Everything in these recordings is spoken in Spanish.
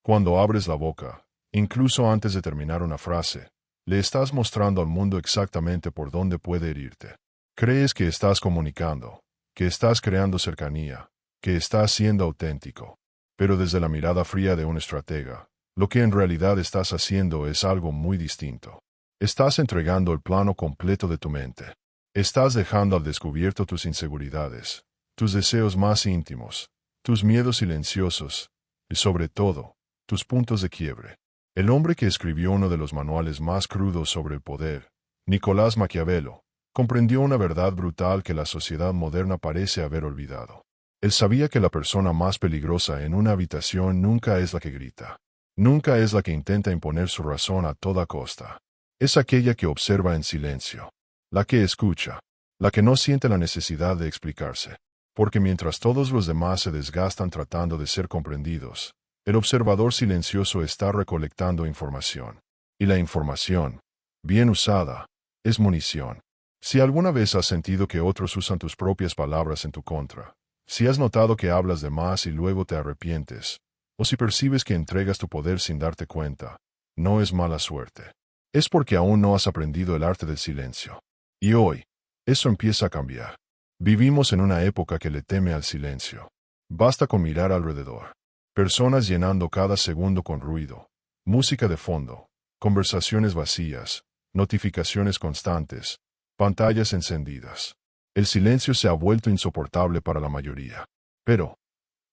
Cuando abres la boca, incluso antes de terminar una frase, le estás mostrando al mundo exactamente por dónde puede herirte. Crees que estás comunicando, que estás creando cercanía, que estás siendo auténtico. Pero desde la mirada fría de un estratega, lo que en realidad estás haciendo es algo muy distinto. Estás entregando el plano completo de tu mente. Estás dejando al descubierto tus inseguridades, tus deseos más íntimos, tus miedos silenciosos, y sobre todo, tus puntos de quiebre. El hombre que escribió uno de los manuales más crudos sobre el poder, Nicolás Maquiavelo, comprendió una verdad brutal que la sociedad moderna parece haber olvidado. Él sabía que la persona más peligrosa en una habitación nunca es la que grita. Nunca es la que intenta imponer su razón a toda costa. Es aquella que observa en silencio. La que escucha. La que no siente la necesidad de explicarse. Porque mientras todos los demás se desgastan tratando de ser comprendidos, el observador silencioso está recolectando información. Y la información, bien usada, es munición. Si alguna vez has sentido que otros usan tus propias palabras en tu contra, si has notado que hablas de más y luego te arrepientes, o si percibes que entregas tu poder sin darte cuenta, no es mala suerte. Es porque aún no has aprendido el arte del silencio. Y hoy, eso empieza a cambiar. Vivimos en una época que le teme al silencio. Basta con mirar alrededor. Personas llenando cada segundo con ruido, música de fondo, conversaciones vacías, notificaciones constantes, pantallas encendidas. El silencio se ha vuelto insoportable para la mayoría. Pero,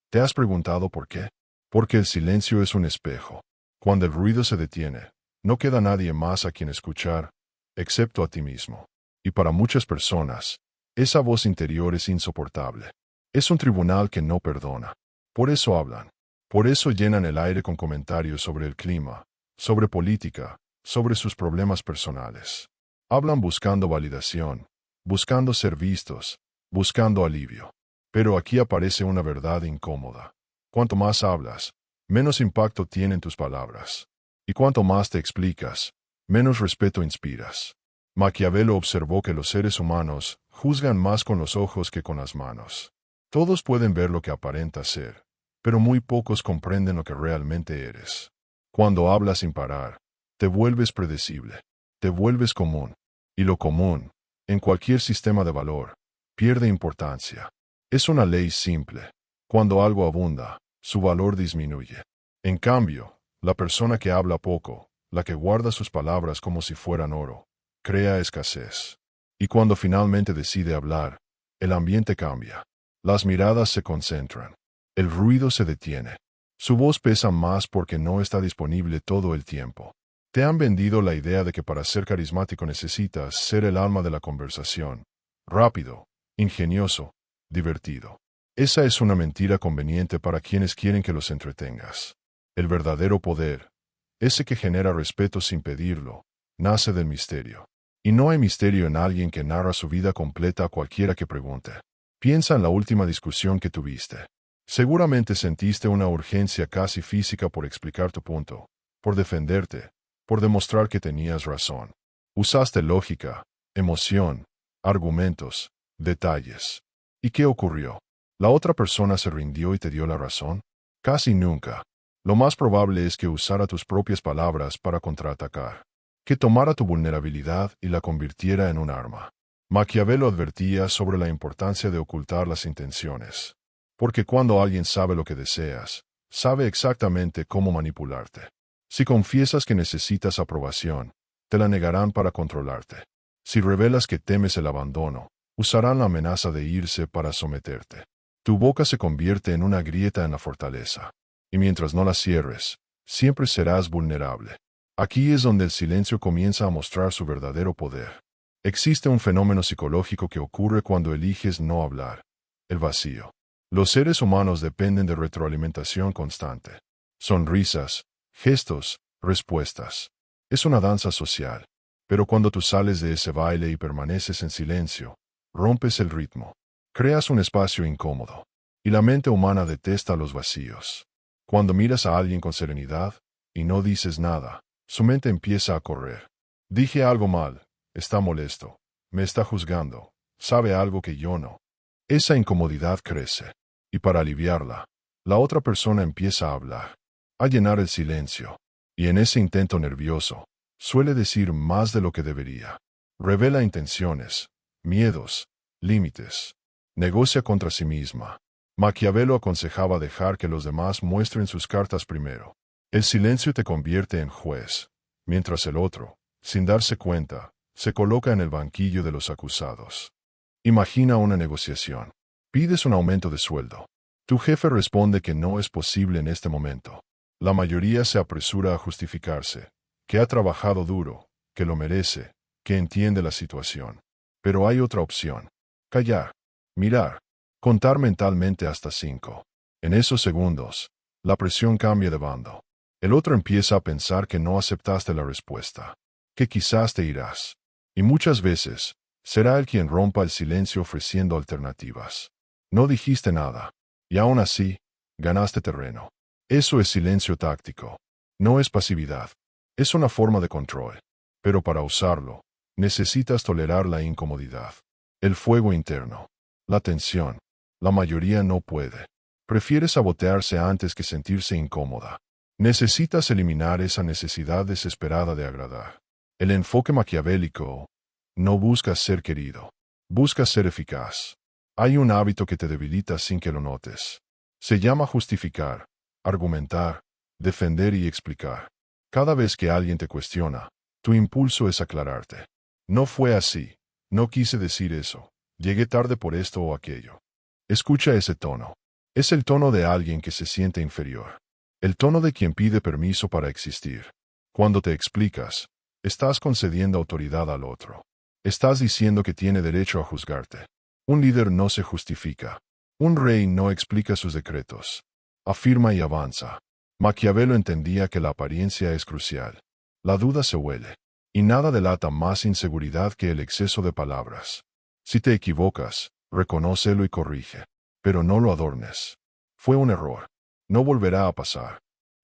¿te has preguntado por qué? Porque el silencio es un espejo. Cuando el ruido se detiene, no queda nadie más a quien escuchar, excepto a ti mismo. Y para muchas personas, esa voz interior es insoportable. Es un tribunal que no perdona. Por eso hablan. Por eso llenan el aire con comentarios sobre el clima, sobre política, sobre sus problemas personales. Hablan buscando validación, buscando ser vistos, buscando alivio. Pero aquí aparece una verdad incómoda. Cuanto más hablas, menos impacto tienen tus palabras. Y cuanto más te explicas, menos respeto inspiras. Maquiavelo observó que los seres humanos juzgan más con los ojos que con las manos. Todos pueden ver lo que aparenta ser, pero muy pocos comprenden lo que realmente eres. Cuando hablas sin parar, te vuelves predecible, te vuelves común, y lo común, en cualquier sistema de valor, pierde importancia. Es una ley simple. Cuando algo abunda, su valor disminuye. En cambio, la persona que habla poco, la que guarda sus palabras como si fueran oro, crea escasez. Y cuando finalmente decide hablar, el ambiente cambia. Las miradas se concentran. El ruido se detiene. Su voz pesa más porque no está disponible todo el tiempo. Te han vendido la idea de que para ser carismático necesitas ser el alma de la conversación. Rápido, ingenioso, divertido. Esa es una mentira conveniente para quienes quieren que los entretengas. El verdadero poder, ese que genera respeto sin pedirlo, nace del misterio. Y no hay misterio en alguien que narra su vida completa a cualquiera que pregunte. Piensa en la última discusión que tuviste. Seguramente sentiste una urgencia casi física por explicar tu punto, por defenderte, por demostrar que tenías razón. Usaste lógica, emoción, argumentos, detalles. ¿Y qué ocurrió? ¿La otra persona se rindió y te dio la razón? Casi nunca. Lo más probable es que usara tus propias palabras para contraatacar. Que tomara tu vulnerabilidad y la convirtiera en un arma. Maquiavelo advertía sobre la importancia de ocultar las intenciones. Porque cuando alguien sabe lo que deseas, sabe exactamente cómo manipularte. Si confiesas que necesitas aprobación, te la negarán para controlarte. Si revelas que temes el abandono, usarán la amenaza de irse para someterte. Tu boca se convierte en una grieta en la fortaleza. Y mientras no la cierres, siempre serás vulnerable. Aquí es donde el silencio comienza a mostrar su verdadero poder. Existe un fenómeno psicológico que ocurre cuando eliges no hablar. El vacío. Los seres humanos dependen de retroalimentación constante. Sonrisas, gestos, respuestas. Es una danza social. Pero cuando tú sales de ese baile y permaneces en silencio, rompes el ritmo. Creas un espacio incómodo. Y la mente humana detesta los vacíos. Cuando miras a alguien con serenidad, y no dices nada, su mente empieza a correr. Dije algo mal, está molesto, me está juzgando, sabe algo que yo no. Esa incomodidad crece. Y para aliviarla, la otra persona empieza a hablar. a llenar el silencio. Y en ese intento nervioso, suele decir más de lo que debería. Revela intenciones, miedos, límites. Negocia contra sí misma. Maquiavelo aconsejaba dejar que los demás muestren sus cartas primero. El silencio te convierte en juez, mientras el otro, sin darse cuenta, se coloca en el banquillo de los acusados. Imagina una negociación. Pides un aumento de sueldo. Tu jefe responde que no es posible en este momento. La mayoría se apresura a justificarse, que ha trabajado duro, que lo merece, que entiende la situación. Pero hay otra opción. Callar, mirar, contar mentalmente hasta 5. En esos segundos, la presión cambia de bando. El otro empieza a pensar que no aceptaste la respuesta, que quizás te irás. Y muchas veces, será él quien rompa el silencio ofreciendo alternativas. No dijiste nada. Y aún así, ganaste terreno. Eso es silencio táctico. No es pasividad. Es una forma de control. Pero para usarlo, necesitas tolerar la incomodidad. El fuego interno. La tensión. La mayoría no puede. Prefiere sabotearse antes que sentirse incómoda. Necesitas eliminar esa necesidad desesperada de agradar. El enfoque maquiavélico no busca ser querido. Busca ser eficaz. Hay un hábito que te debilita sin que lo notes. Se llama justificar, argumentar, defender y explicar. Cada vez que alguien te cuestiona, tu impulso es aclararte. No fue así. No quise decir eso. Llegué tarde por esto o aquello. Escucha ese tono. Es el tono de alguien que se siente inferior. El tono de quien pide permiso para existir. Cuando te explicas, estás concediendo autoridad al otro. Estás diciendo que tiene derecho a juzgarte. Un líder no se justifica. Un rey no explica sus decretos. Afirma y avanza. Maquiavelo entendía que la apariencia es crucial. La duda se huele. Y nada delata más inseguridad que el exceso de palabras. Si te equivocas, reconócelo y corrige. Pero no lo adornes. Fue un error. No volverá a pasar.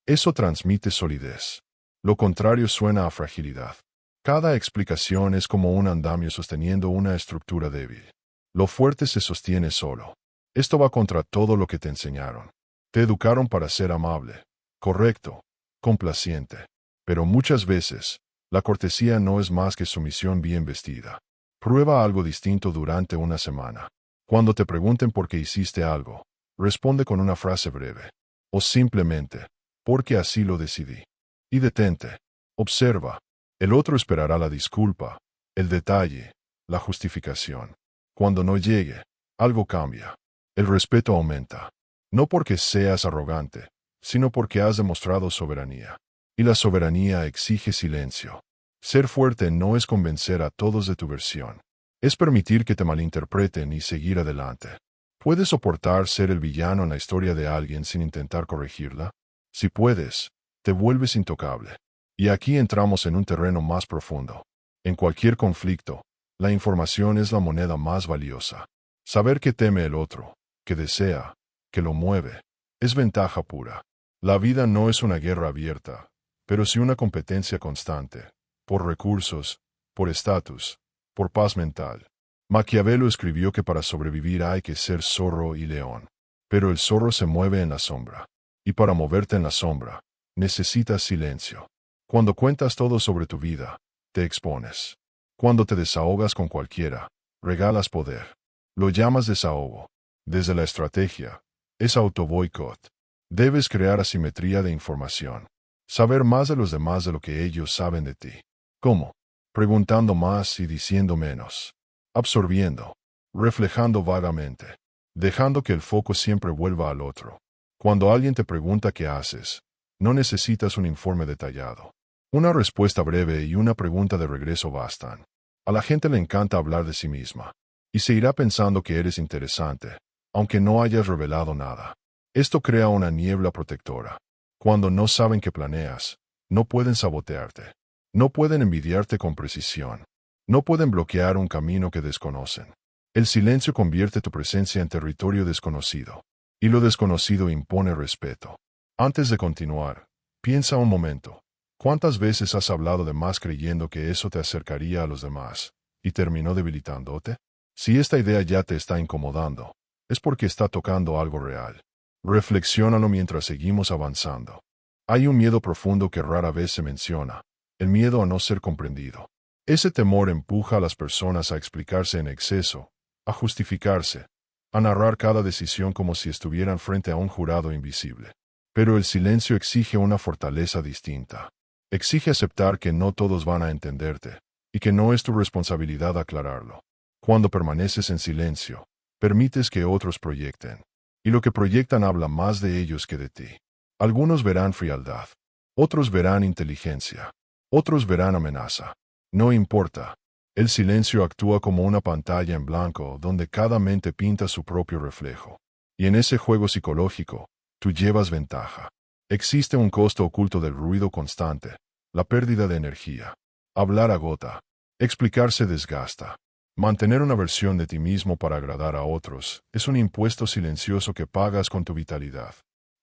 Eso transmite solidez. Lo contrario suena a fragilidad. Cada explicación es como un andamio sosteniendo una estructura débil. Lo fuerte se sostiene solo. Esto va contra todo lo que te enseñaron. Te educaron para ser amable, correcto, complaciente. Pero muchas veces, la cortesía no es más que sumisión bien vestida. Prueba algo distinto durante una semana. Cuando te pregunten por qué hiciste algo, responde con una frase breve. O simplemente, porque así lo decidí. Y detente. Observa. El otro esperará la disculpa, el detalle, la justificación. Cuando no llegue, algo cambia. El respeto aumenta. No porque seas arrogante, sino porque has demostrado soberanía. Y la soberanía exige silencio. Ser fuerte no es convencer a todos de tu versión. Es permitir que te malinterpreten y seguir adelante. ¿Puedes soportar ser el villano en la historia de alguien sin intentar corregirla? Si puedes, te vuelves intocable. Y aquí entramos en un terreno más profundo. En cualquier conflicto, la información es la moneda más valiosa. Saber qué teme el otro, qué desea, qué lo mueve, es ventaja pura. La vida no es una guerra abierta, pero sí una competencia constante, por recursos, por estatus, por paz mental. Maquiavelo escribió que para sobrevivir hay que ser zorro y león. Pero el zorro se mueve en la sombra. Y para moverte en la sombra, necesitas silencio. Cuando cuentas todo sobre tu vida, te expones. Cuando te desahogas con cualquiera, regalas poder. Lo llamas desahogo. Desde la estrategia, es autoboicot. Debes crear asimetría de información. Saber más de los demás de lo que ellos saben de ti. ¿Cómo? Preguntando más y diciendo menos. Absorbiendo. Reflejando vagamente. Dejando que el foco siempre vuelva al otro. Cuando alguien te pregunta qué haces, no necesitas un informe detallado. Una respuesta breve y una pregunta de regreso bastan. A la gente le encanta hablar de sí misma. Y se irá pensando que eres interesante, aunque no hayas revelado nada. Esto crea una niebla protectora. Cuando no saben qué planeas, no pueden sabotearte. No pueden envidiarte con precisión. No pueden bloquear un camino que desconocen. El silencio convierte tu presencia en territorio desconocido. Y lo desconocido impone respeto. Antes de continuar, piensa un momento. ¿Cuántas veces has hablado de más creyendo que eso te acercaría a los demás, y terminó debilitándote? Si esta idea ya te está incomodando, es porque está tocando algo real. Reflexiónalo mientras seguimos avanzando. Hay un miedo profundo que rara vez se menciona, el miedo a no ser comprendido. Ese temor empuja a las personas a explicarse en exceso, a justificarse, a narrar cada decisión como si estuvieran frente a un jurado invisible. Pero el silencio exige una fortaleza distinta. Exige aceptar que no todos van a entenderte, y que no es tu responsabilidad aclararlo. Cuando permaneces en silencio, permites que otros proyecten. Y lo que proyectan habla más de ellos que de ti. Algunos verán frialdad. Otros verán inteligencia. Otros verán amenaza. No importa. El silencio actúa como una pantalla en blanco donde cada mente pinta su propio reflejo. Y en ese juego psicológico, tú llevas ventaja. Existe un costo oculto del ruido constante, la pérdida de energía. Hablar agota. Explicarse desgasta. Mantener una versión de ti mismo para agradar a otros es un impuesto silencioso que pagas con tu vitalidad.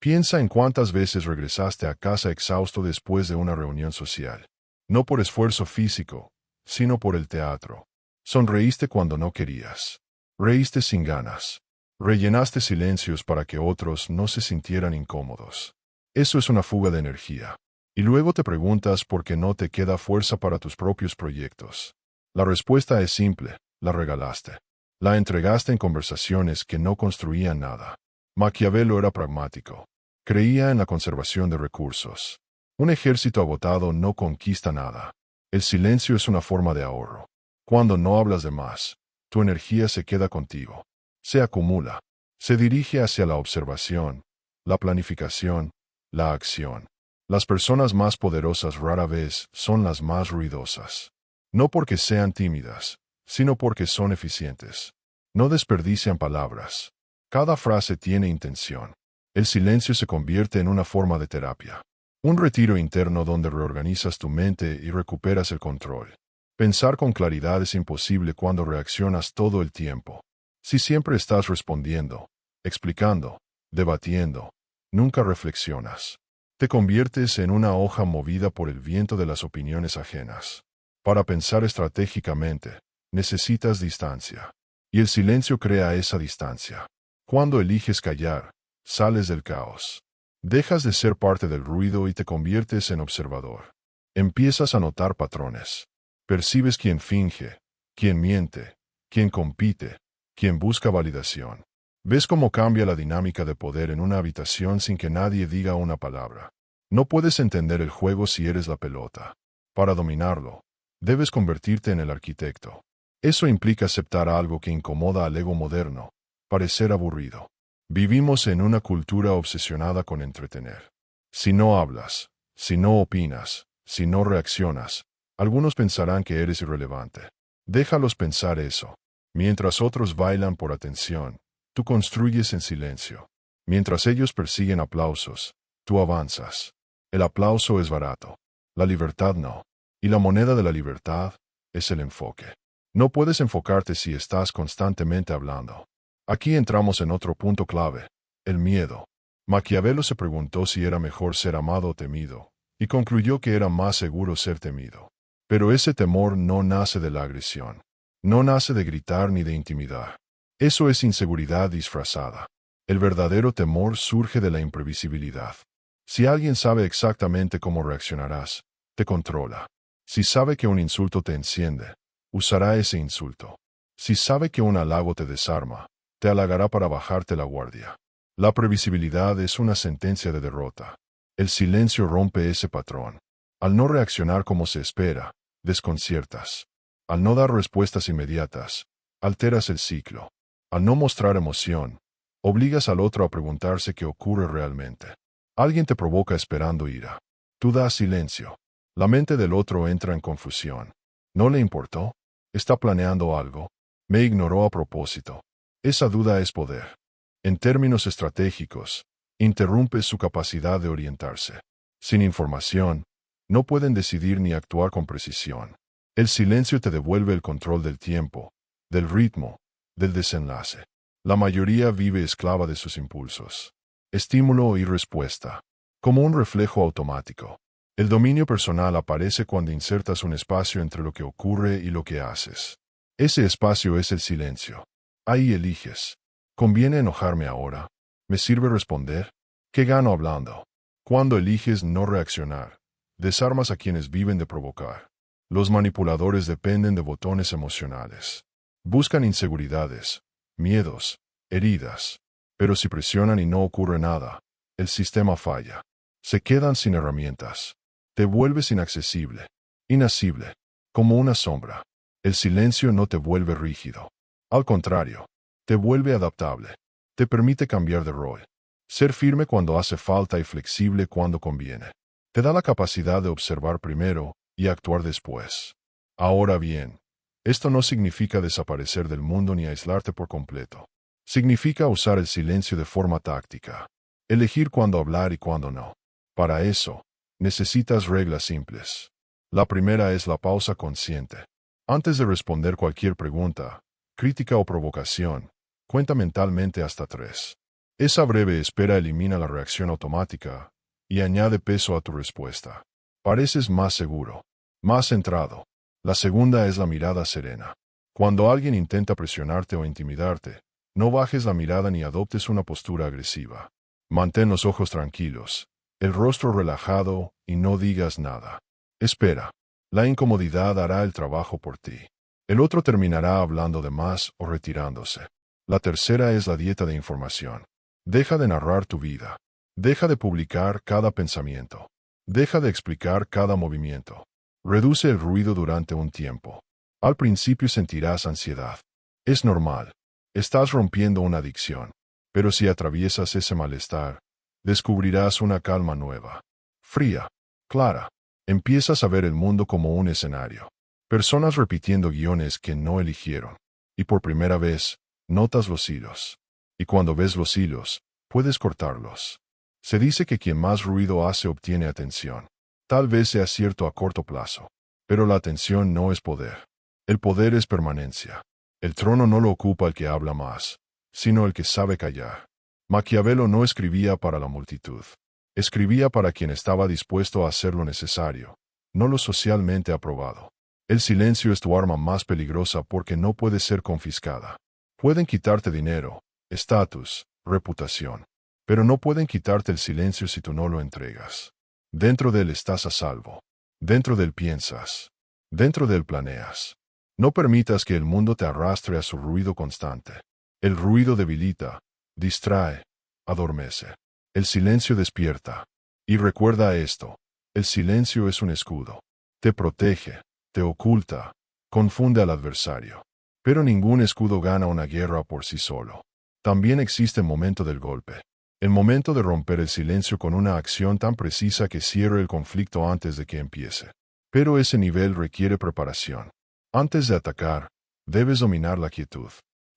Piensa en cuántas veces regresaste a casa exhausto después de una reunión social. No por esfuerzo físico, sino por el teatro. Sonreíste cuando no querías. Reíste sin ganas. Rellenaste silencios para que otros no se sintieran incómodos. Eso es una fuga de energía. Y luego te preguntas por qué no te queda fuerza para tus propios proyectos. La respuesta es simple, la regalaste. La entregaste en conversaciones que no construían nada. Maquiavelo era pragmático. Creía en la conservación de recursos. Un ejército agotado no conquista nada. El silencio es una forma de ahorro. Cuando no hablas de más, tu energía se queda contigo. Se acumula. Se dirige hacia la observación, la planificación, la acción. Las personas más poderosas rara vez son las más ruidosas. No porque sean tímidas, sino porque son eficientes. No desperdician palabras. Cada frase tiene intención. El silencio se convierte en una forma de terapia. Un retiro interno donde reorganizas tu mente y recuperas el control. Pensar con claridad es imposible cuando reaccionas todo el tiempo. Si siempre estás respondiendo, explicando, debatiendo, nunca reflexionas. Te conviertes en una hoja movida por el viento de las opiniones ajenas. Para pensar estratégicamente, necesitas distancia. Y el silencio crea esa distancia. Cuando eliges callar, sales del caos. Dejas de ser parte del ruido y te conviertes en observador. Empiezas a notar patrones. Percibes quién finge, quién miente, quién compite, quién busca validación. Ves cómo cambia la dinámica de poder en una habitación sin que nadie diga una palabra. No puedes entender el juego si eres la pelota. Para dominarlo, debes convertirte en el arquitecto. Eso implica aceptar algo que incomoda al ego moderno, parecer aburrido. Vivimos en una cultura obsesionada con entretener. Si no hablas, si no opinas, si no reaccionas, algunos pensarán que eres irrelevante. Déjalos pensar eso. Mientras otros bailan por atención, tú construyes en silencio. Mientras ellos persiguen aplausos, tú avanzas. El aplauso es barato. La libertad no. Y la moneda de la libertad es el enfoque. No puedes enfocarte si estás constantemente hablando. Aquí entramos en otro punto clave, el miedo. Maquiavelo se preguntó si era mejor ser amado o temido, y concluyó que era más seguro ser temido. Pero ese temor no nace de la agresión. No nace de gritar ni de intimidar. Eso es inseguridad disfrazada. El verdadero temor surge de la imprevisibilidad. Si alguien sabe exactamente cómo reaccionarás, te controla. Si sabe que un insulto te enciende, usará ese insulto. Si sabe que un halago te desarma, te halagará para bajarte la guardia. La previsibilidad es una sentencia de derrota. El silencio rompe ese patrón. Al no reaccionar como se espera, desconciertas. Al no dar respuestas inmediatas, alteras el ciclo. Al no mostrar emoción, obligas al otro a preguntarse qué ocurre realmente. Alguien te provoca esperando ira. Tú das silencio. La mente del otro entra en confusión. ¿No le importó? ¿Está planeando algo? ¿Me ignoró a propósito? Esa duda es poder. En términos estratégicos, interrumpe su capacidad de orientarse. Sin información, no pueden decidir ni actuar con precisión. El silencio te devuelve el control del tiempo, del ritmo, del desenlace. La mayoría vive esclava de sus impulsos. Estímulo y respuesta. Como un reflejo automático. El dominio personal aparece cuando insertas un espacio entre lo que ocurre y lo que haces. Ese espacio es el silencio. Ahí eliges. ¿Conviene enojarme ahora? ¿Me sirve responder? ¿Qué gano hablando? Cuando eliges no reaccionar, desarmas a quienes viven de provocar. Los manipuladores dependen de botones emocionales. Buscan inseguridades, miedos, heridas. Pero si presionan y no ocurre nada, el sistema falla. Se quedan sin herramientas. Te vuelves inaccesible, inasible, como una sombra. El silencio no te vuelve rígido. Al contrario, te vuelve adaptable. Te permite cambiar de rol. Ser firme cuando hace falta y flexible cuando conviene. Te da la capacidad de observar primero y actuar después. Ahora bien, esto no significa desaparecer del mundo ni aislarte por completo. Significa usar el silencio de forma táctica. Elegir cuándo hablar y cuándo no. Para eso, necesitas reglas simples. La primera es la pausa consciente. Antes de responder cualquier pregunta, crítica o provocación, cuenta mentalmente hasta 3. Esa breve espera elimina la reacción automática y añade peso a tu respuesta. Pareces más seguro, más centrado. La segunda es la mirada serena. Cuando alguien intenta presionarte o intimidarte, no bajes la mirada ni adoptes una postura agresiva. Mantén los ojos tranquilos, el rostro relajado y no digas nada. Espera. La incomodidad hará el trabajo por ti. El otro terminará hablando de más o retirándose. La tercera es la dieta de información. Deja de narrar tu vida. Deja de publicar cada pensamiento. Deja de explicar cada movimiento. Reduce el ruido durante un tiempo. Al principio sentirás ansiedad. Es normal. Estás rompiendo una adicción. Pero si atraviesas ese malestar, descubrirás una calma nueva. Fría. Clara. Empiezas a ver el mundo como un escenario. Personas repitiendo guiones que no eligieron. Y por primera vez, notas los hilos. Y cuando ves los hilos, puedes cortarlos. Se dice que quien más ruido hace obtiene atención. Tal vez sea cierto a corto plazo. Pero la atención no es poder. El poder es permanencia. El trono no lo ocupa el que habla más, sino el que sabe callar. Maquiavelo no escribía para la multitud. Escribía para quien estaba dispuesto a hacer lo necesario, no lo socialmente aprobado. El silencio es tu arma más peligrosa porque no puede ser confiscada. Pueden quitarte dinero, estatus, reputación, pero no pueden quitarte el silencio si tú no lo entregas. Dentro de él estás a salvo. Dentro de él piensas. Dentro de él planeas. No permitas que el mundo te arrastre a su ruido constante. El ruido debilita, distrae, adormece. El silencio despierta. Y recuerda esto, el silencio es un escudo. Te protege, te oculta, confunde al adversario. Pero ningún escudo gana una guerra por sí solo. También existe el momento del golpe. El momento de romper el silencio con una acción tan precisa que cierre el conflicto antes de que empiece. Pero ese nivel requiere preparación. Antes de atacar, debes dominar la quietud.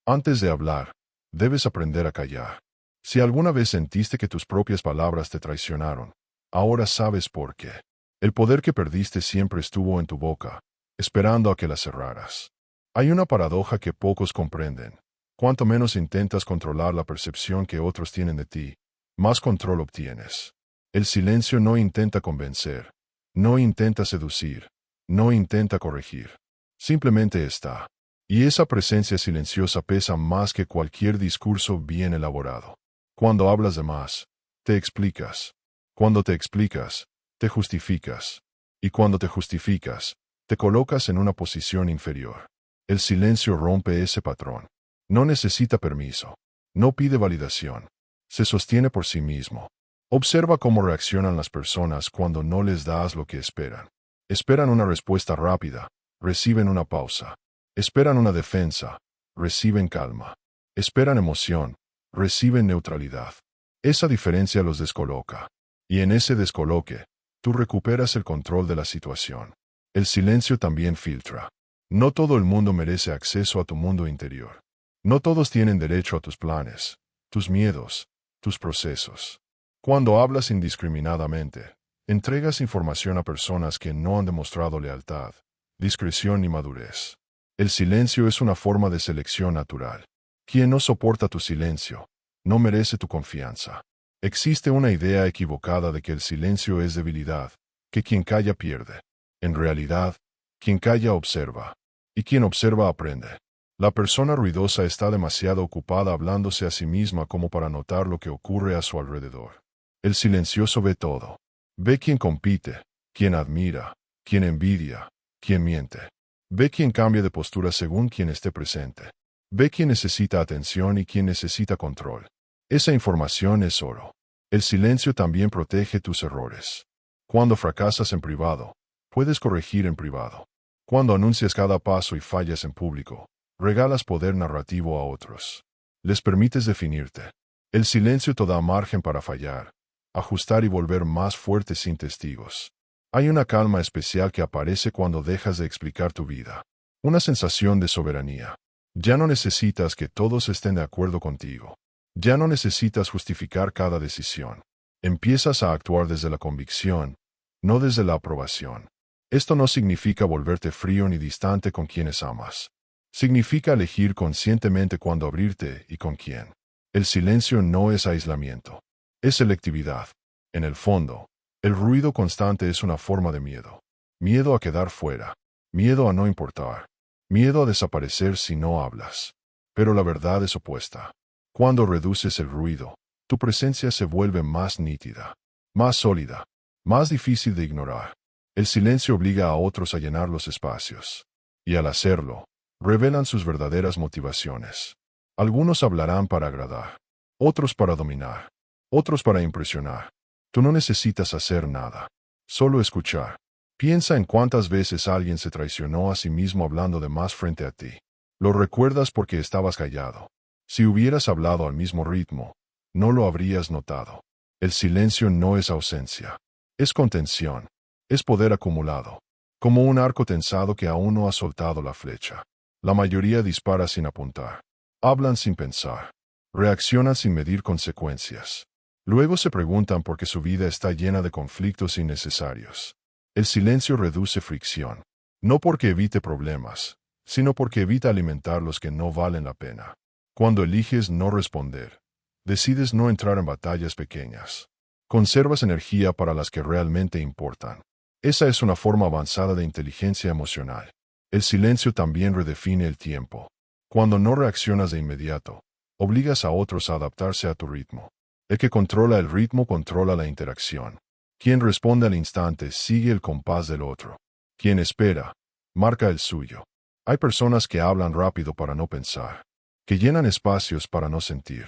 Antes de hablar, debes aprender a callar. Si alguna vez sentiste que tus propias palabras te traicionaron, ahora sabes por qué. El poder que perdiste siempre estuvo en tu boca, esperando a que la cerraras. Hay una paradoja que pocos comprenden. Cuanto menos intentas controlar la percepción que otros tienen de ti, más control obtienes. El silencio no intenta convencer, no intenta seducir, no intenta corregir. Simplemente está. Y esa presencia silenciosa pesa más que cualquier discurso bien elaborado. Cuando hablas de más, te explicas. Cuando te explicas, te justificas. Y cuando te justificas, te colocas en una posición inferior. El silencio rompe ese patrón. No necesita permiso. No pide validación. Se sostiene por sí mismo. Observa cómo reaccionan las personas cuando no les das lo que esperan. Esperan una respuesta rápida. Reciben una pausa. Esperan una defensa. Reciben calma. Esperan emoción. Reciben neutralidad. Esa diferencia los descoloca. Y en ese descoloque, tú recuperas el control de la situación. El silencio también filtra. No todo el mundo merece acceso a tu mundo interior. No todos tienen derecho a tus planes, tus miedos, tus procesos. Cuando hablas indiscriminadamente, entregas información a personas que no han demostrado lealtad, discreción ni madurez. El silencio es una forma de selección natural. Quien no soporta tu silencio, no merece tu confianza. Existe una idea equivocada de que el silencio es debilidad, que quien calla pierde. En realidad, quien calla observa, y quien observa aprende. La persona ruidosa está demasiado ocupada hablándose a sí misma como para notar lo que ocurre a su alrededor. El silencioso ve todo. Ve quién compite, quién admira, quién envidia, quién miente. Ve quién cambia de postura según quien esté presente. Ve quién necesita atención y quién necesita control. Esa información es oro. El silencio también protege tus errores. Cuando fracasas en privado, puedes corregir en privado. Cuando anuncias cada paso y fallas en público, regalas poder narrativo a otros. Les permites definirte. El silencio te da margen para fallar, ajustar y volver más fuerte sin testigos. Hay una calma especial que aparece cuando dejas de explicar tu vida. Una sensación de soberanía. Ya no necesitas que todos estén de acuerdo contigo. Ya no necesitas justificar cada decisión. Empiezas a actuar desde la convicción, no desde la aprobación. Esto no significa volverte frío ni distante con quienes amas. Significa elegir conscientemente cuándo abrirte y con quién. El silencio no es aislamiento. Es selectividad. En el fondo, el ruido constante es una forma de miedo. Miedo a quedar fuera. Miedo a no importar. Miedo a desaparecer si no hablas. Pero la verdad es opuesta. Cuando reduces el ruido, tu presencia se vuelve más nítida, más sólida, más difícil de ignorar. El silencio obliga a otros a llenar los espacios. Y al hacerlo, revelan sus verdaderas motivaciones. Algunos hablarán para agradar, otros para dominar, otros para impresionar. Tú no necesitas hacer nada, solo escuchar. Piensa en cuántas veces alguien se traicionó a sí mismo hablando de más frente a ti. Lo recuerdas porque estabas callado. Si hubieras hablado al mismo ritmo, no lo habrías notado. El silencio no es ausencia, es contención, es poder acumulado, como un arco tensado que aún no ha soltado la flecha. La mayoría dispara sin apuntar, hablan sin pensar, reaccionan sin medir consecuencias. Luego se preguntan por qué su vida está llena de conflictos innecesarios. El silencio reduce fricción, no porque evite problemas, sino porque evita alimentar los que no valen la pena. Cuando eliges no responder, decides no entrar en batallas pequeñas. Conservas energía para las que realmente importan. Esa es una forma avanzada de inteligencia emocional. El silencio también redefine el tiempo. Cuando no reaccionas de inmediato, obligas a otros a adaptarse a tu ritmo. El que controla el ritmo controla la interacción. Quien responde al instante sigue el compás del otro. Quien espera, marca el suyo. Hay personas que hablan rápido para no pensar, que llenan espacios para no sentir,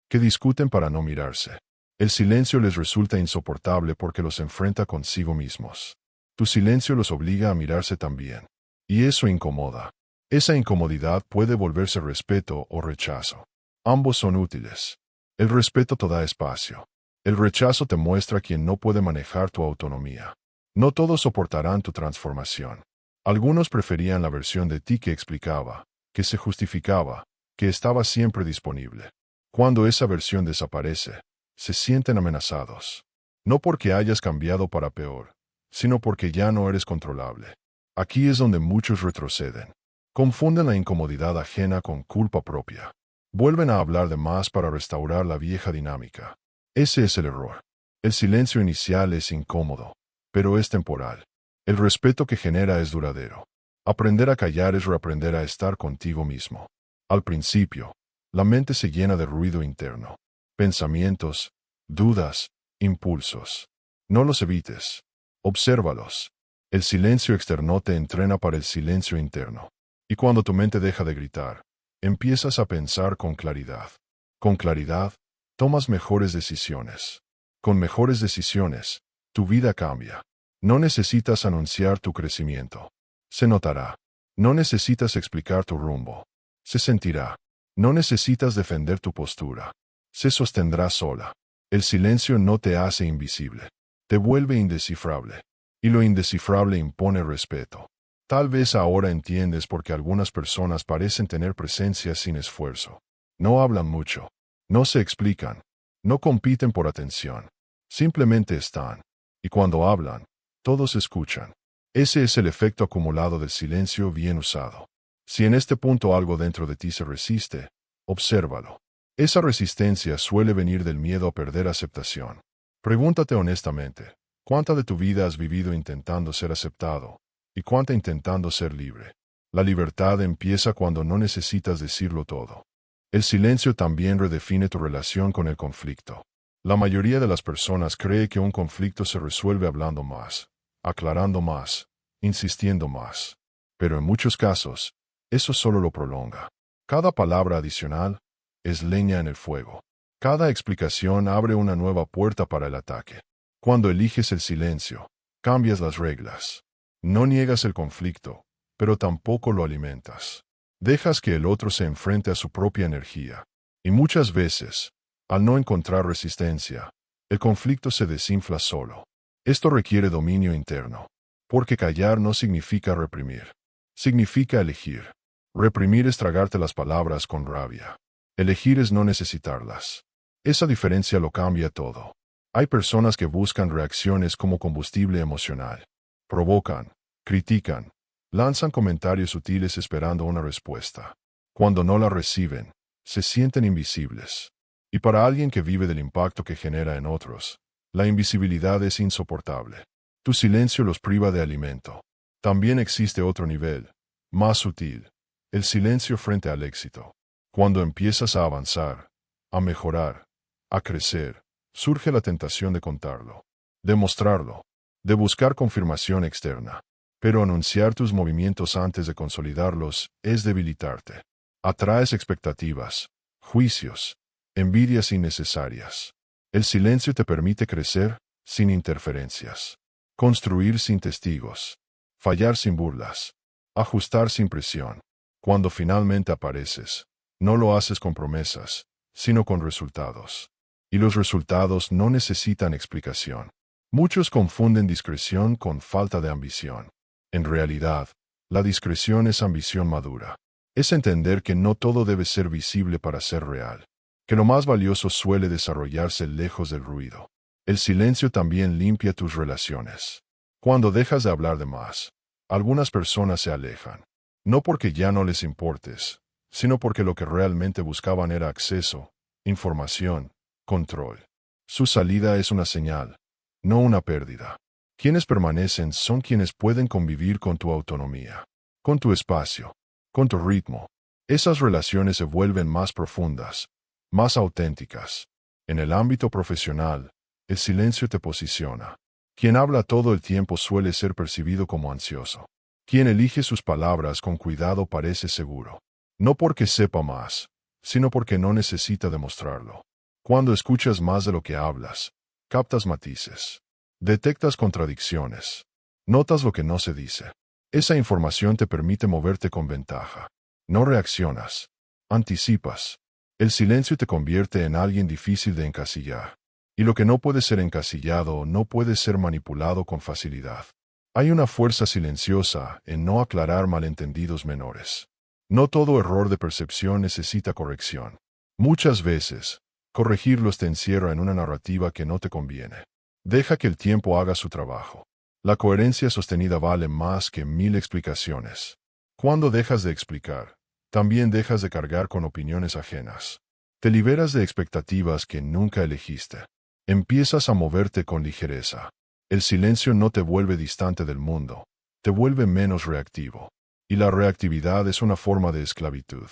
que discuten para no mirarse. El silencio les resulta insoportable porque los enfrenta consigo mismos. Tu silencio los obliga a mirarse también. Y eso incomoda. Esa incomodidad puede volverse respeto o rechazo. Ambos son útiles. El respeto te da espacio. El rechazo te muestra quién no puede manejar tu autonomía. No todos soportarán tu transformación. Algunos preferían la versión de ti que explicaba, que se justificaba, que estaba siempre disponible. Cuando esa versión desaparece, se sienten amenazados. No porque hayas cambiado para peor, sino porque ya no eres controlable. Aquí es donde muchos retroceden. Confunden la incomodidad ajena con culpa propia. Vuelven a hablar de más para restaurar la vieja dinámica. Ese es el error. El silencio inicial es incómodo, pero es temporal. El respeto que genera es duradero. Aprender a callar es reaprender a estar contigo mismo. Al principio, la mente se llena de ruido interno. Pensamientos, dudas, impulsos. No los evites. Obsérvalos. El silencio externo te entrena para el silencio interno. Y cuando tu mente deja de gritar, empiezas a pensar con claridad. Con claridad, tomas mejores decisiones. Con mejores decisiones, tu vida cambia. No necesitas anunciar tu crecimiento. Se notará. No necesitas explicar tu rumbo. Se sentirá. No necesitas defender tu postura. Se sostendrá sola. El silencio no te hace invisible. Te vuelve indescifrable. Y lo indescifrable impone respeto. Tal vez ahora entiendes por qué algunas personas parecen tener presencia sin esfuerzo. No hablan mucho. No se explican. No compiten por atención. Simplemente están. Y cuando hablan, todos escuchan. Ese es el efecto acumulado del silencio bien usado. Si en este punto algo dentro de ti se resiste, obsérvalo. Esa resistencia suele venir del miedo a perder aceptación. Pregúntate honestamente, ¿cuánta de tu vida has vivido intentando ser aceptado? ¿Y cuánta intentando ser libre? La libertad empieza cuando no necesitas decirlo todo. El silencio también redefine tu relación con el conflicto. La mayoría de las personas cree que un conflicto se resuelve hablando más, aclarando más, insistiendo más. Pero en muchos casos, eso solo lo prolonga. Cada palabra adicional es leña en el fuego. Cada explicación abre una nueva puerta para el ataque. Cuando eliges el silencio, cambias las reglas. No niegas el conflicto, pero tampoco lo alimentas. Dejas que el otro se enfrente a su propia energía. Y muchas veces, al no encontrar resistencia, el conflicto se desinfla solo. Esto requiere dominio interno, porque callar no significa reprimir. Significa elegir. Reprimir es tragarte las palabras con rabia. Elegir es no necesitarlas. Esa diferencia lo cambia todo. Hay personas que buscan reacciones como combustible emocional. Provocan, critican, lanzan comentarios sutiles esperando una respuesta. Cuando no la reciben, se sienten invisibles. Y para alguien que vive del impacto que genera en otros, la invisibilidad es insoportable. Tu silencio los priva de alimento. También existe otro nivel, más sutil, el silencio frente al éxito. Cuando empiezas a avanzar, a mejorar, a crecer, surge la tentación de contarlo, de mostrarlo, de buscar confirmación externa. Pero anunciar tus movimientos antes de consolidarlos es debilitarte. Atraes expectativas, juicios, envidias innecesarias. El silencio te permite crecer sin interferencias, construir sin testigos, fallar sin burlas, ajustar sin presión. Cuando finalmente apareces, no lo haces con promesas, sino con resultados. Y los resultados no necesitan explicación. Muchos confunden discreción con falta de ambición. En realidad, la discreción es ambición madura. Es entender que no todo debe ser visible para ser real, que lo más valioso suele desarrollarse lejos del ruido. El silencio también limpia tus relaciones. Cuando dejas de hablar de más, algunas personas se alejan. No porque ya no les importes, sino porque lo que realmente buscaban era acceso, información, control. Su salida es una señal, no una pérdida. Quienes permanecen son quienes pueden convivir con tu autonomía, con tu espacio, con tu ritmo. Esas relaciones se vuelven más profundas, más auténticas. En el ámbito profesional, el silencio te posiciona. Quien habla todo el tiempo suele ser percibido como ansioso. Quien elige sus palabras con cuidado parece seguro. No porque sepa más, sino porque no necesita demostrarlo. Cuando escuchas más de lo que hablas, captas matices. Detectas contradicciones. Notas lo que no se dice. Esa información te permite moverte con ventaja. No reaccionas. Anticipas. El silencio te convierte en alguien difícil de encasillar. Y lo que no puede ser encasillado no puede ser manipulado con facilidad. Hay una fuerza silenciosa en no aclarar malentendidos menores. No todo error de percepción necesita corrección. Muchas veces, corregirlos te encierra en una narrativa que no te conviene. Deja que el tiempo haga su trabajo. La coherencia sostenida vale más que 1000 explicaciones. Cuando dejas de explicar, también dejas de cargar con opiniones ajenas. Te liberas de expectativas que nunca elegiste. Empiezas a moverte con ligereza. El silencio no te vuelve distante del mundo, te vuelve menos reactivo. Y la reactividad es una forma de esclavitud.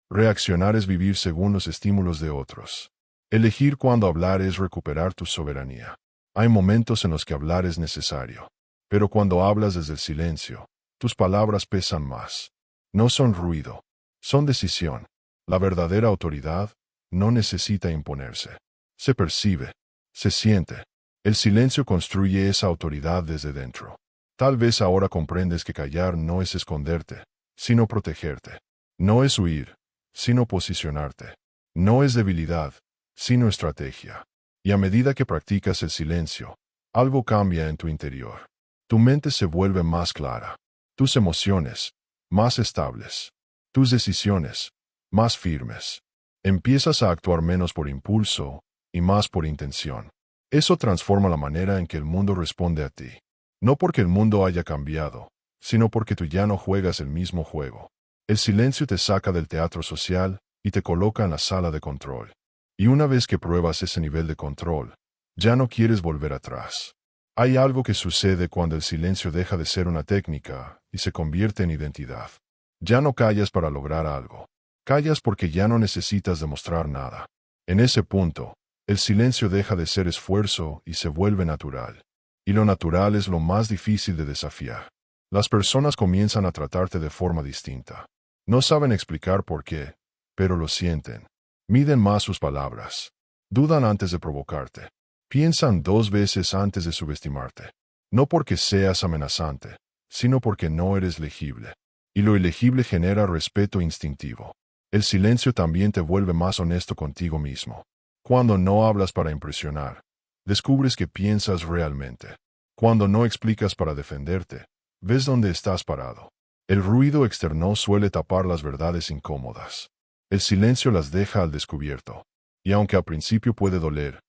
Reaccionar es vivir según los estímulos de otros. Elegir cuándo hablar es recuperar tu soberanía. Hay momentos en los que hablar es necesario. Pero cuando hablas desde el silencio, tus palabras pesan más. No son ruido, son decisión. La verdadera autoridad no necesita imponerse. Se percibe, se siente. El silencio construye esa autoridad desde dentro. Tal vez ahora comprendes que callar no es esconderte, sino protegerte. No es huir, sino posicionarte. No es debilidad, sino estrategia. Y a medida que practicas el silencio, algo cambia en tu interior. Tu mente se vuelve más clara. Tus emociones, más estables. Tus decisiones, más firmes. Empiezas a actuar menos por impulso y más por intención. Eso transforma la manera en que el mundo responde a ti. No porque el mundo haya cambiado, sino porque tú ya no juegas el mismo juego. El silencio te saca del teatro social y te coloca en la sala de control. Y una vez que pruebas ese nivel de control, ya no quieres volver atrás. Hay algo que sucede cuando el silencio deja de ser una técnica y se convierte en identidad. Ya no callas para lograr algo. Callas porque ya no necesitas demostrar nada. En ese punto, El silencio deja de ser esfuerzo y se vuelve natural. Y lo natural es lo más difícil de desafiar. Las personas comienzan a tratarte de forma distinta. No saben explicar por qué, pero lo sienten. Miden más sus palabras. Dudan antes de provocarte. Piensan 2 veces antes de subestimarte. No porque seas amenazante, sino porque no eres legible. Y lo ilegible genera respeto instintivo. El silencio también te vuelve más honesto contigo mismo. Cuando no hablas para impresionar, descubres que piensas realmente. Cuando no explicas para defenderte, ves dónde estás parado. El ruido externo suele tapar las verdades incómodas. El silencio las deja al descubierto. Y aunque al principio puede doler,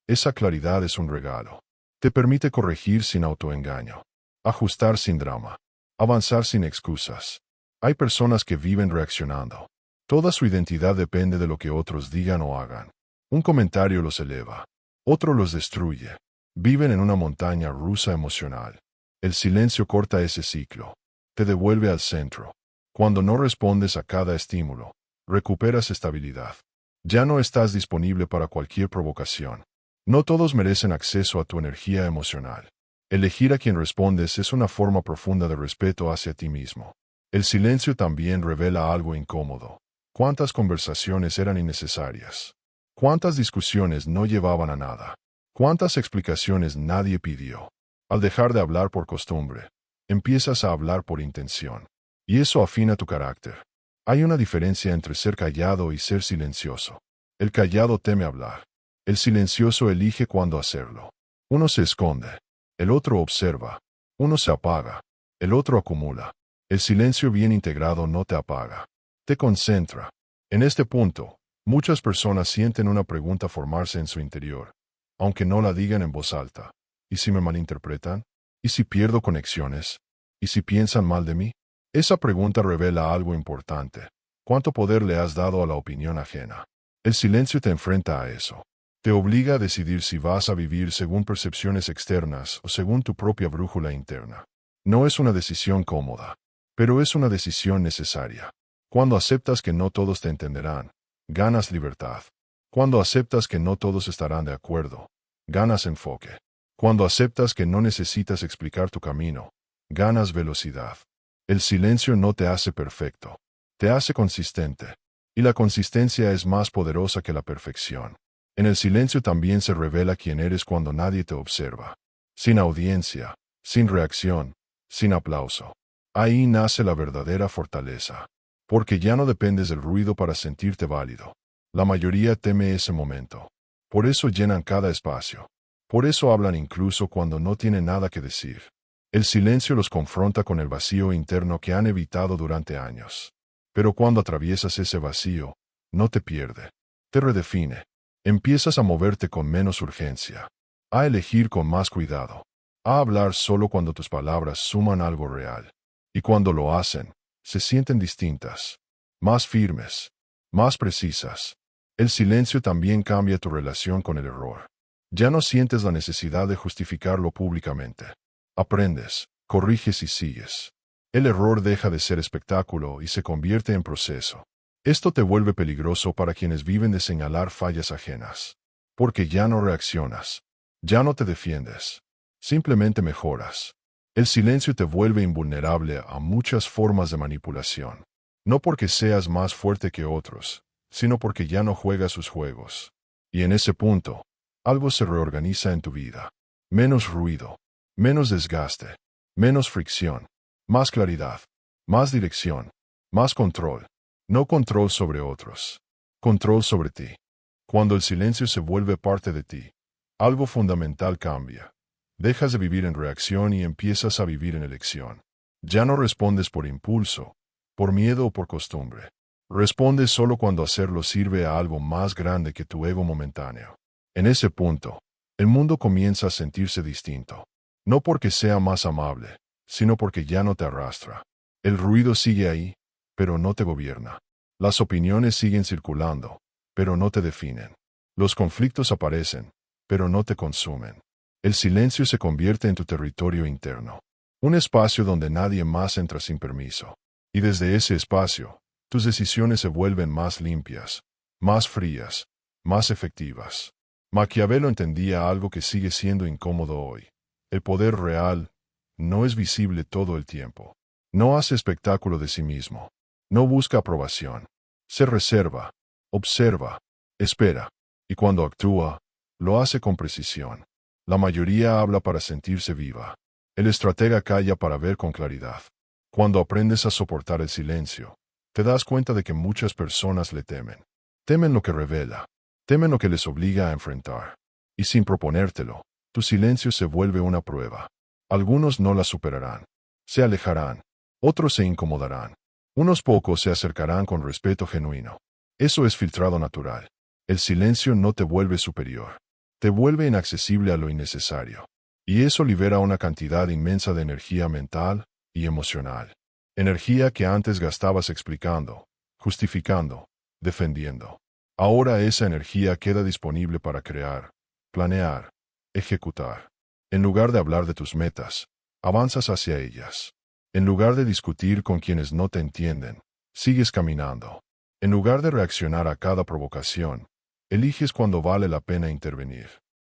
esa claridad es un regalo. Te permite corregir sin autoengaño, ajustar sin drama, avanzar sin excusas. Hay personas que viven reaccionando. Toda su identidad depende de lo que otros digan o hagan. Un comentario los eleva, otro los destruye. Viven en una montaña rusa emocional. El silencio corta ese ciclo. Te devuelve al centro. Cuando no respondes a cada estímulo, recuperas estabilidad. Ya no estás disponible para cualquier provocación. No todos merecen acceso a tu energía emocional. Elegir a quien respondes es una forma profunda de respeto hacia ti mismo. El silencio también revela algo incómodo. ¿Cuántas conversaciones eran innecesarias? ¿Cuántas discusiones no llevaban a nada? ¿Cuántas explicaciones nadie pidió? Al dejar de hablar por costumbre, empiezas a hablar por intención. Y eso afina tu carácter. Hay una diferencia entre ser callado y ser silencioso. El callado teme hablar. El silencioso elige cuándo hacerlo. Uno se esconde. El otro observa. Uno se apaga. El otro acumula. El silencio bien integrado no te apaga. Te concentra. En este punto, muchas personas sienten una pregunta formarse en su interior, aunque no la digan en voz alta. ¿Y si me malinterpretan? ¿Y si pierdo conexiones? ¿Y si piensan mal de mí? Esa pregunta revela algo importante. ¿Cuánto poder le has dado a la opinión ajena? El silencio te enfrenta a eso. Te obliga a decidir si vas a vivir según percepciones externas o según tu propia brújula interna. No es una decisión cómoda, pero es una decisión necesaria. Cuando aceptas que no todos te entenderán, ganas libertad. Cuando aceptas que no todos estarán de acuerdo, ganas enfoque. Cuando aceptas que no necesitas explicar tu camino, ganas velocidad. El silencio no te hace perfecto, te hace consistente. Y la consistencia es más poderosa que la perfección. En el silencio también se revela quién eres cuando nadie te observa. Sin audiencia, sin reacción, sin aplauso. Ahí nace la verdadera fortaleza. Porque ya no dependes del ruido para sentirte válido. La mayoría teme ese momento. Por eso llenan cada espacio. Por eso hablan incluso cuando no tienen nada que decir. El silencio los confronta con el vacío interno que han evitado durante años. Pero cuando atraviesas ese vacío, no te pierde. Te redefine. Empiezas a moverte con menos urgencia. A elegir con más cuidado. A hablar solo cuando tus palabras suman algo real. Y cuando lo hacen, se sienten distintas. Más firmes. Más precisas. El silencio también cambia tu relación con el error. Ya no sientes la necesidad de justificarlo públicamente. Aprendes, corriges y sigues. El error deja de ser espectáculo y se convierte en proceso. Esto te vuelve peligroso para quienes viven de señalar fallas ajenas. Porque ya no reaccionas. Ya no te defiendes. Simplemente mejoras. El silencio te vuelve invulnerable a muchas formas de manipulación. No porque seas más fuerte que otros, sino porque ya no juegas sus juegos. Y en ese punto, algo se reorganiza en tu vida. Menos ruido. Menos desgaste. Menos fricción. Más claridad. Más dirección. Más control. No control sobre otros. Control sobre ti. Cuando el silencio se vuelve parte de ti, algo fundamental cambia. Dejas de vivir en reacción y empiezas a vivir en elección. Ya no respondes por impulso, por miedo o por costumbre. Respondes solo cuando hacerlo sirve a algo más grande que tu ego momentáneo. En ese punto, el mundo comienza a sentirse distinto. No porque sea más amable, sino porque ya no te arrastra. El ruido sigue ahí, pero no te gobierna. Las opiniones siguen circulando, pero no te definen. Los conflictos aparecen, pero no te consumen. El silencio se convierte en tu territorio interno. Un espacio donde nadie más entra sin permiso. Y desde ese espacio, tus decisiones se vuelven más limpias, más frías, más efectivas. Maquiavelo entendía algo que sigue siendo incómodo hoy. El poder real no es visible todo el tiempo. No hace espectáculo de sí mismo. No busca aprobación. Se reserva, observa, espera, y cuando actúa, lo hace con precisión. La mayoría habla para sentirse viva. El estratega calla para ver con claridad. Cuando aprendes a soportar el silencio, te das cuenta de que muchas personas le temen. Temen lo que revela. Temen lo que les obliga a enfrentar. Y sin proponértelo, tu silencio se vuelve una prueba. Algunos no la superarán. Se alejarán. Otros se incomodarán. Unos pocos se acercarán con respeto genuino. Eso es filtrado natural. El silencio no te vuelve superior. Te vuelve inaccesible a lo innecesario. Y eso libera una cantidad inmensa de energía mental y emocional. Energía que antes gastabas explicando, justificando, defendiendo. Ahora esa energía queda disponible para crear, planear, ejecutar. En lugar de hablar de tus metas, avanzas hacia ellas. En lugar de discutir con quienes no te entienden, sigues caminando. En lugar de reaccionar a cada provocación, eliges cuando vale la pena intervenir.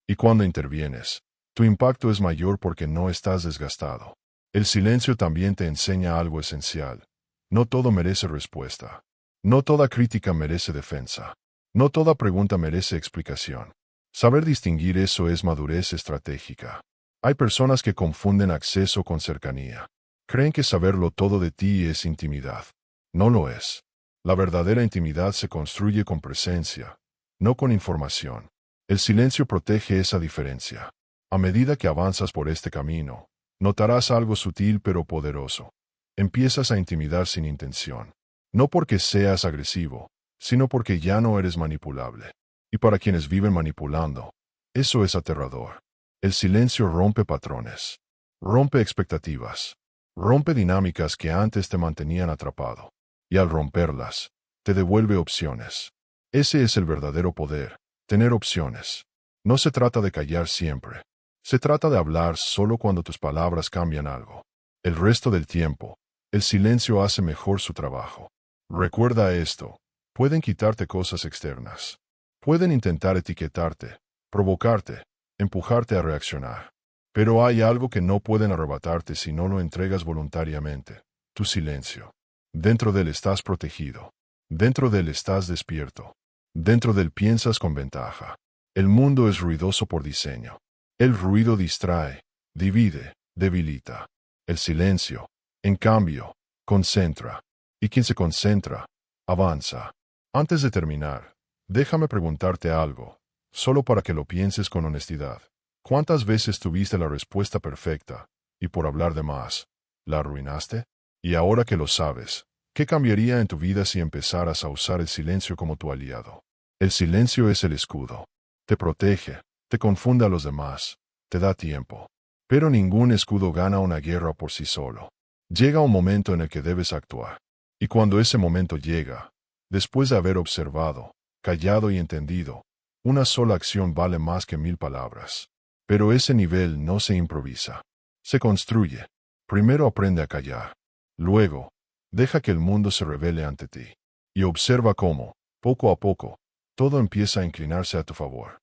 Y cuando intervienes, tu impacto es mayor porque no estás desgastado. El silencio también te enseña algo esencial. No todo merece respuesta. No toda crítica merece defensa. No toda pregunta merece explicación. Saber distinguir eso es madurez estratégica. Hay personas que confunden acceso con cercanía. Creen que saberlo todo de ti es intimidad. No lo es. La verdadera intimidad se construye con presencia, no con información. El silencio protege esa diferencia. A medida que avanzas por este camino, notarás algo sutil pero poderoso. Empiezas a intimidar sin intención. No porque seas agresivo, sino porque ya no eres manipulable. Y para quienes viven manipulando, eso es aterrador. El silencio rompe patrones, rompe expectativas, rompe dinámicas que antes te mantenían atrapado. Y al romperlas, te devuelve opciones. Ese es el verdadero poder, tener opciones. No se trata de callar siempre. Se trata de hablar solo cuando tus palabras cambian algo. El resto del tiempo, el silencio hace mejor su trabajo. Recuerda esto. Pueden quitarte cosas externas. Pueden intentar etiquetarte, provocarte, empujarte a reaccionar. Pero hay algo que no pueden arrebatarte si no lo entregas voluntariamente: tu silencio. Dentro de él estás protegido. Dentro de él estás despierto. Dentro de él piensas con ventaja. El mundo es ruidoso por diseño. El ruido distrae, divide, debilita. El silencio, en cambio, concentra. Y quien se concentra, avanza. Antes de terminar, déjame preguntarte algo, solo para que lo pienses con honestidad. ¿Cuántas veces tuviste la respuesta perfecta, y por hablar de más, la arruinaste? Y ahora que lo sabes, ¿qué cambiaría en tu vida si empezaras a usar el silencio como tu aliado? El silencio es el escudo. Te protege, te confunde a los demás, te da tiempo. Pero ningún escudo gana una guerra por sí solo. Llega un momento en el que debes actuar. Y cuando ese momento llega, después de haber observado, callado y entendido, una sola acción vale más que 1000 palabras. Pero ese nivel no se improvisa. Se construye. Primero aprende a callar. Luego, deja que el mundo se revele ante ti. Y observa cómo, poco a poco, todo empieza a inclinarse a tu favor.